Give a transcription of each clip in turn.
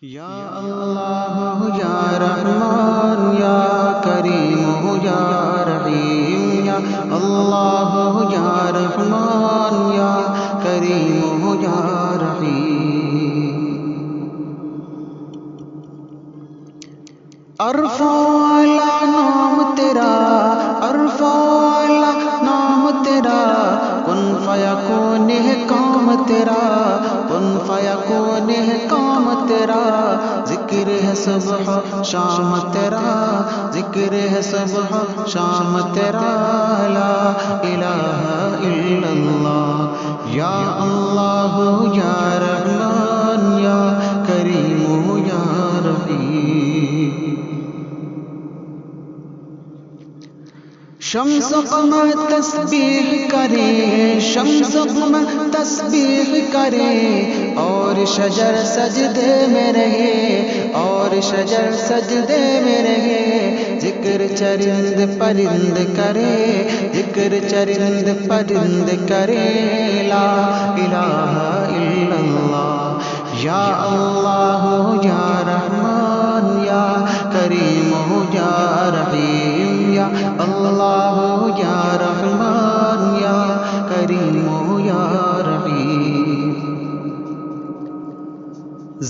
یا اللہ یا رحمان یا کریم یا رحیم یا اللہ یا رحمان یا کریم یا رحیم. عرف والا نام تیرا، عرف والا نام تیرا، کن فیکون ہے کام تیرا، کن فیکون ہے کام تیرا. ذکر ہے صبح شام تیرا، ذکر ہے صبح شام تیرا. لا الہ الا اللہ یا اللہ یا رحمان یا کریم یا رحیم. شمس و قمر تسبیح کرے، شمس و قمر تسبیح کرے، اور شجر سجدے میں رہے، اور شجر سجدے میں رہے. ذکر چرند پرند کرے، ذکر چرند پرند کرے. لا الہ الا اللہ یا اللہ یا رحمان یا کریم یا رحیم یا اللہ یا رحمان یا کریم یا رحیم.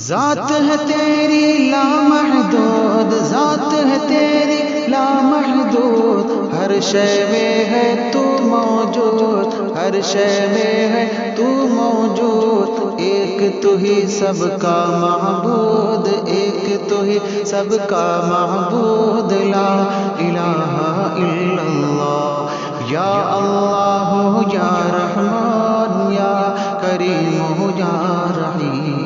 ذات ہے تیری لامحدود، ذات ہے تیری لامحدود، ہر شے میں ہے تو موجود، ہر شے میں ہے تو موجود. ایک تو ہی سب کا معبود، ایک تو ہی سب کا معبود. لا الہ الا اللہ یا اللہ یا رحمان یا کریم یا رحیم.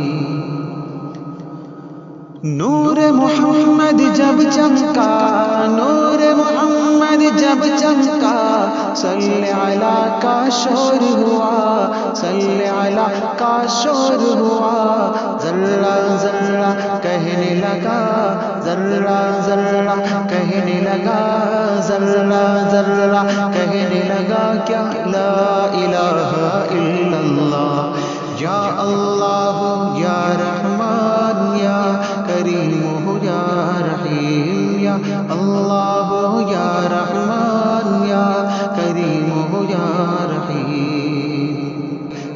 نور محمد جب چمکا، نور محمد جب چمکا، صلی علی کا شور ہوا، صلی علی کا شور ہوا. ذرہ ذرہ کہنے لگا، ذرہ ذرہ کہنے لگا، ذرہ ذرہ کہنے لگا کیا؟ لا الہ الا اللہ یا اللہ یا رحمان یا کریم یا رحیم یا اللہ یا رحمان یا کریم یا رحیم.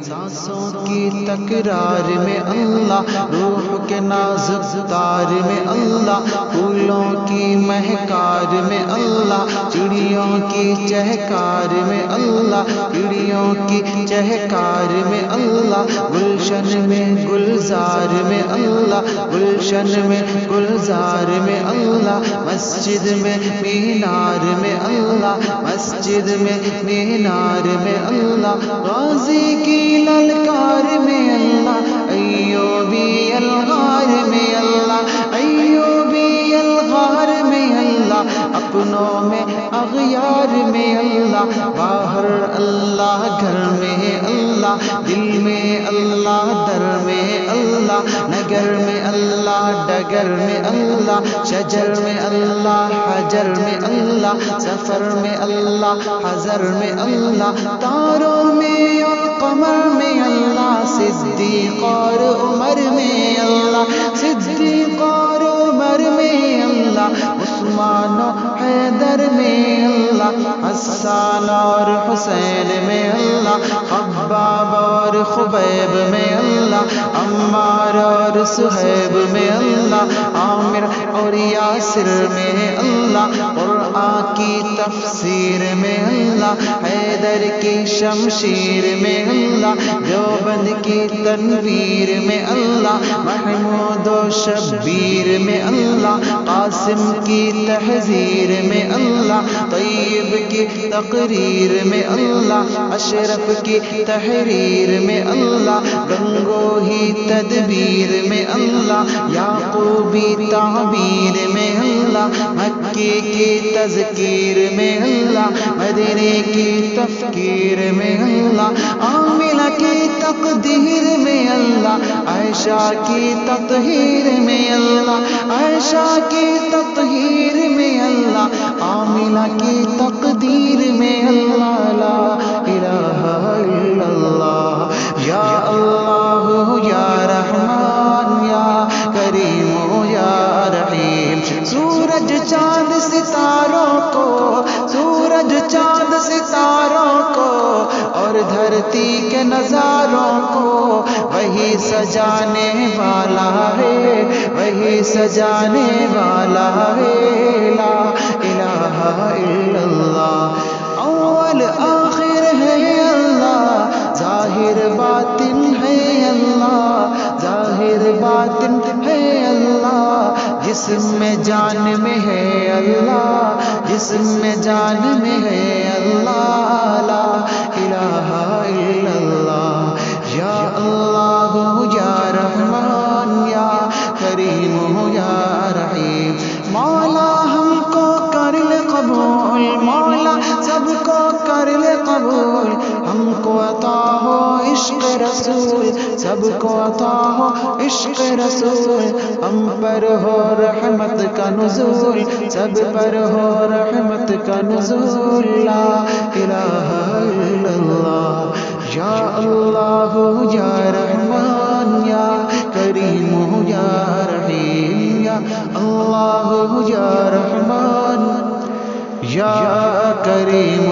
سانسوں کی تکرار میں اللہ، روح کے نازک تار میں اللہ، پھولوں کی مہکار میں اللہ، چڑیوں کی چہکار میں اللہ، چڑیوں کی چہکار میں اللہ. گلشن میں گلزار میں اللہ، گلشن میں گلزار میں اللہ. مسجد میں مینار میں اللہ، مسجد میں مینار میں اللہ. غازی کی للکار میں اللہ، ایوبی الغار میں اللہ، ایوبی الغار میں اللہ. اپنوں میں اغیار میں اللہ، باہر اللہ گھر میں اللہ، دل میں اللہ در میں اللہ، نگر میں اللہ ڈگر میں اللہ، شجر میں اللہ حجر میں اللہ، سفر میں اللہ حضر میں اللہ، تاروں میں اور قمر میں اللہ، صدیق اور عمر میں اللہ، صدیق اور عمر میں اللہ، عثمان و حیدر میں اللہ، حسان اور حسین میں اللہ، خباب اور خبیب میں اللہ، عمار اور صہیب میں اللہ، عامر اور یاسر میں اللہ، قرآن کی تفسیر میں اللہ، حیدر کی شمشیر میں اللہ، دیوبند کی تنویر میں اللہ، محمود و شبیر میں اللہ، قاسم کی تحذیر میں اللہ، طیب کی تقریر میں اللہ، اشرف کی تحریر میں اللہ، گنگوہی تدبیر میں اللہ، یعقوبی تعبیر میں اللہ، مکی کی تذکیر میں اللہ، مدنی کی تفکیر میں اللہ، عاملہ کی تقدیر میں اللہ، عائشہ کی تطہیر میں اللہ، عائشہ کی تطہیر میں اللہ، عاملہ کی تقدیر میں اللہ. لا الہ الا اللہ یا اللہ یا رحمان یا کریم اور دھرتی کے نظاروں کو وہی سجانے والا ہے، وہی سجانے والا ہے۔ لا الہ الا اللہ، اول آخر ہے اللہ، ظاہر باطن ہے اللہ، ظاہر باطن ہے اللہ، جسم میں جان میں ہے اللہ، جسم میں جان میں ہے اللہ۔ لا الہ الا اللہ، یا اللہ یا رحمان یا کریم یا رحیم، مولا ہم کو کر لے قبول، مولا سب کو کر لے قبول، ہم کو عطا ہو عشق رسول، سب کو عطا ہو عشق رسول، ہم پر ہو رحمت کا نزول، سب پر ہو رحمت کا نزول۔ لا الہ الا اللہ، یا اللہ یا رحمان یا کریم یا رحیم، یا اللہ یا رحمان یا کریم